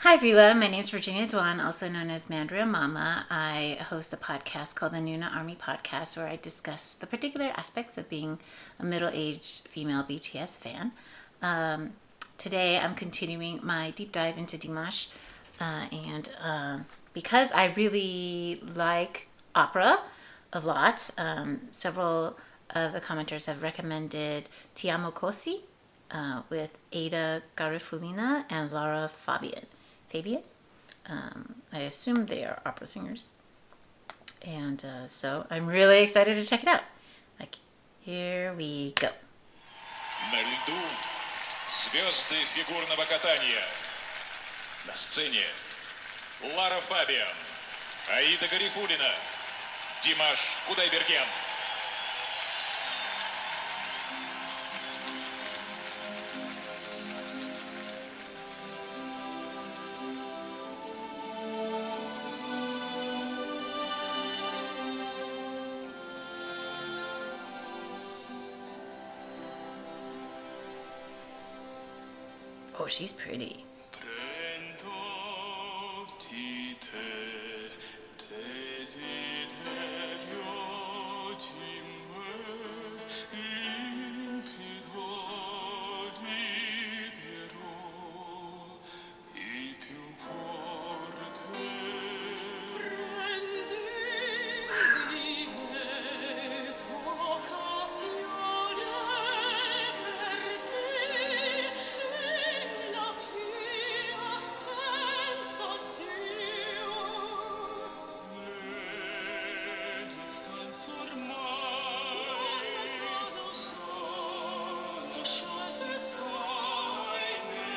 Hi everyone, my name is Virginia Dwan, also known as Mandarin Mama. I host a podcast called the Noona Army Podcast where I discuss the particular aspects of being a middle-aged female BTS fan. Today I'm continuing my deep dive into Dimash and because I really like opera a lot, several of the commenters have recommended Amo Cosi with Aida Garifullina and Lara Fabian. I assume they are opera singers. And so I'm really excited to check it out. Like, here we go. На льду звезды фигурного катания. На сцене Лара Фабиан, Аида Гарифуллина, Димаш Кудайберген. Oh, she's pretty.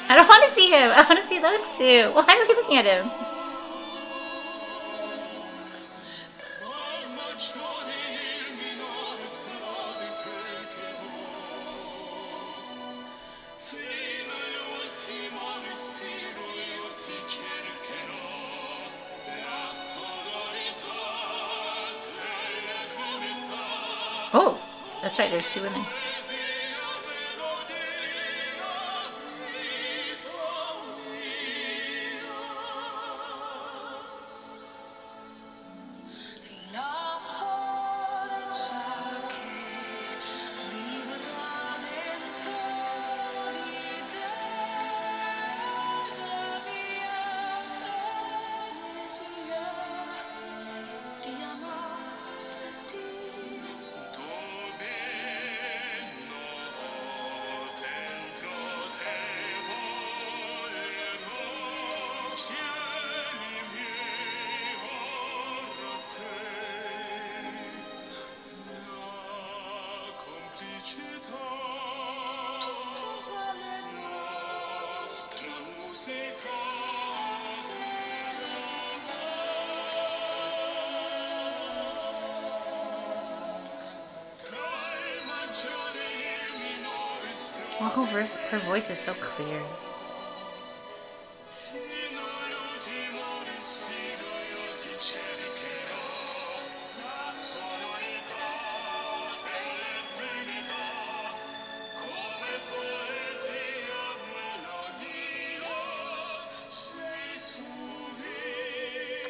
I don't want to see him. I want to see those two. Why are we looking at him? Oh, that's right. There's two women. Oh, her voice is so clear.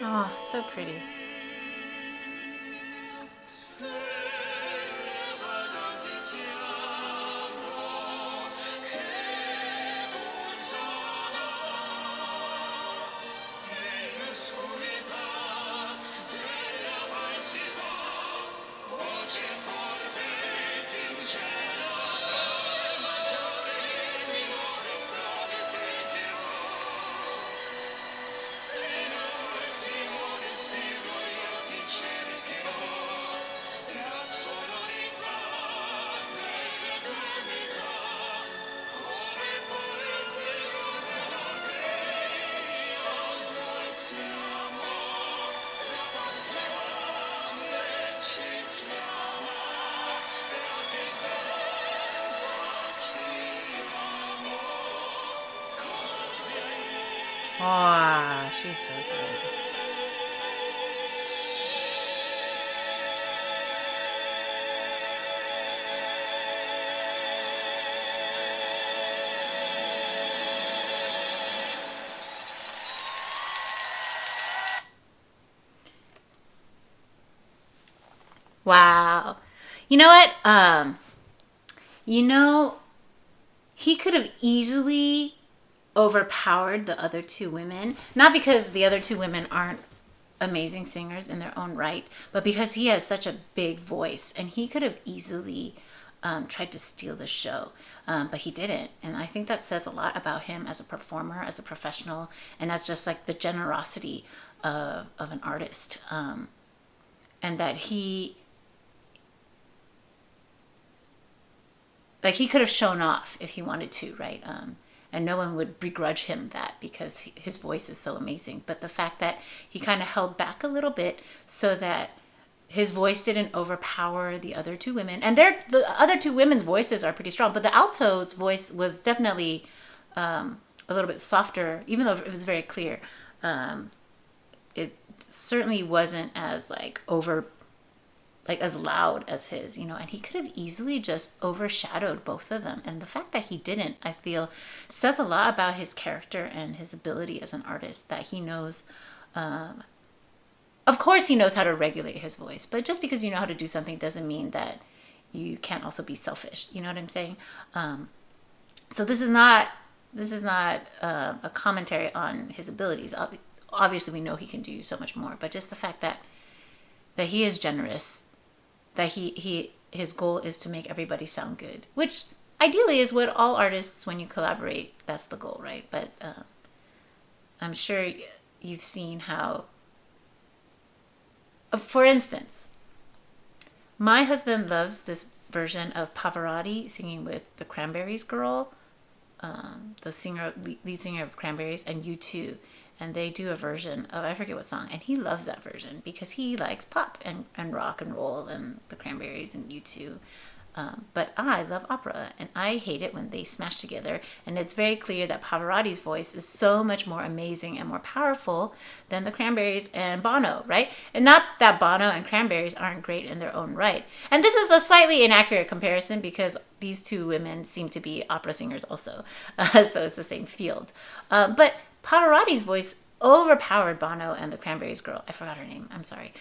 Oh, it's so pretty. Oh, she's so good. Wow. You know what? You know, he could have easily overpowered the other two women. Not because the other two women aren't amazing singers in their own right, but because he has such a big voice, and he could have easily tried to steal the show, but he didn't. And I think that says a lot about him as a performer, as a professional, and as just like the generosity of an artist, and that he could have shown off if he wanted to, right? And no one would begrudge him that because his voice is so amazing. But the fact that he kind of held back a little bit so that his voice didn't overpower the other two women. And the other two women's voices are pretty strong, but the alto's voice was definitely a little bit softer, even though it was very clear. It certainly wasn't as as loud as his, and he could have easily just overshadowed both of them. And the fact that he didn't, I feel, says a lot about his character and his ability as an artist, that he knows, of course he knows how to regulate his voice, but just because you know how to do something doesn't mean that you can't also be selfish. You know what I'm saying? So this is not a commentary on his abilities. Obviously we know he can do so much more, but just the fact that he is generous, that his goal is to make everybody sound good, which ideally is what all artists, when you collaborate, that's the goal, right? But I'm sure you've seen how, for instance, my husband loves this version of Pavarotti singing with the Cranberries girl, the lead singer of Cranberries, and U2. And they do a version of, I forget what song, and he loves that version because he likes pop and rock and roll and the Cranberries and U2. But I love opera, and I hate it when they smash together. And it's very clear that Pavarotti's voice is so much more amazing and more powerful than the Cranberries and Bono, right? And not that Bono and Cranberries aren't great in their own right. And this is a slightly inaccurate comparison because these two women seem to be opera singers also. So it's the same field. But Pavarotti's voice overpowered Bono and the Cranberries girl. I forgot her name. I'm sorry.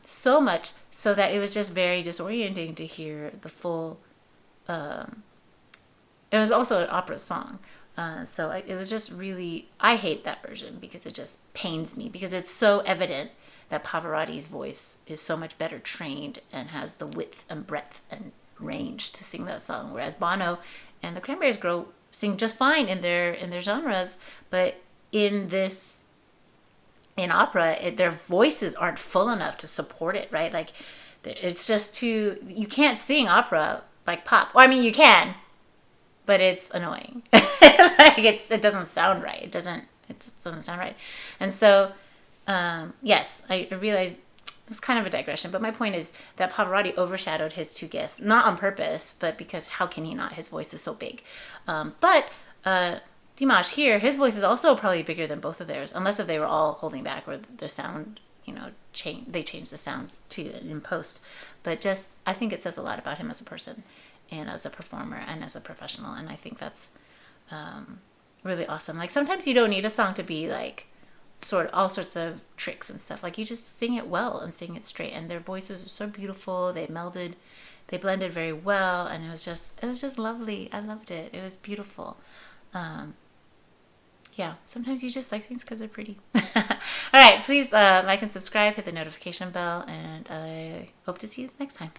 So much so that it was just very disorienting to hear the full. It was also an opera song. It was just really. I hate that version because it just pains me because it's so evident that Pavarotti's voice is so much better trained and has the width and breadth and range to sing that song. Whereas Bono and the Cranberries girl sing just fine in their genres, but in opera, their voices aren't full enough to support it, right? Like, it's just too. You can't sing opera like pop. Well, I mean, you can, but it's annoying. It doesn't sound right. It just doesn't sound right. And so, yes, I realize it's kind of a digression, but my point is that Pavarotti overshadowed his two guests, not on purpose, but because how can he not? His voice is so big. But Dimash here, his voice is also probably bigger than both of theirs, unless if they were all holding back or the sound, they changed the sound too in post. But just, I think it says a lot about him as a person and as a performer and as a professional. And I think that's really awesome. Like, sometimes you don't need a song to be like all sorts of tricks and stuff. Like, you just sing it well and sing it straight. And their voices are so beautiful. They blended very well. And it was just lovely. I loved it. It was beautiful. Yeah, sometimes you just like things because they're pretty. All right, please like and subscribe, hit the notification bell, and I hope to see you next time.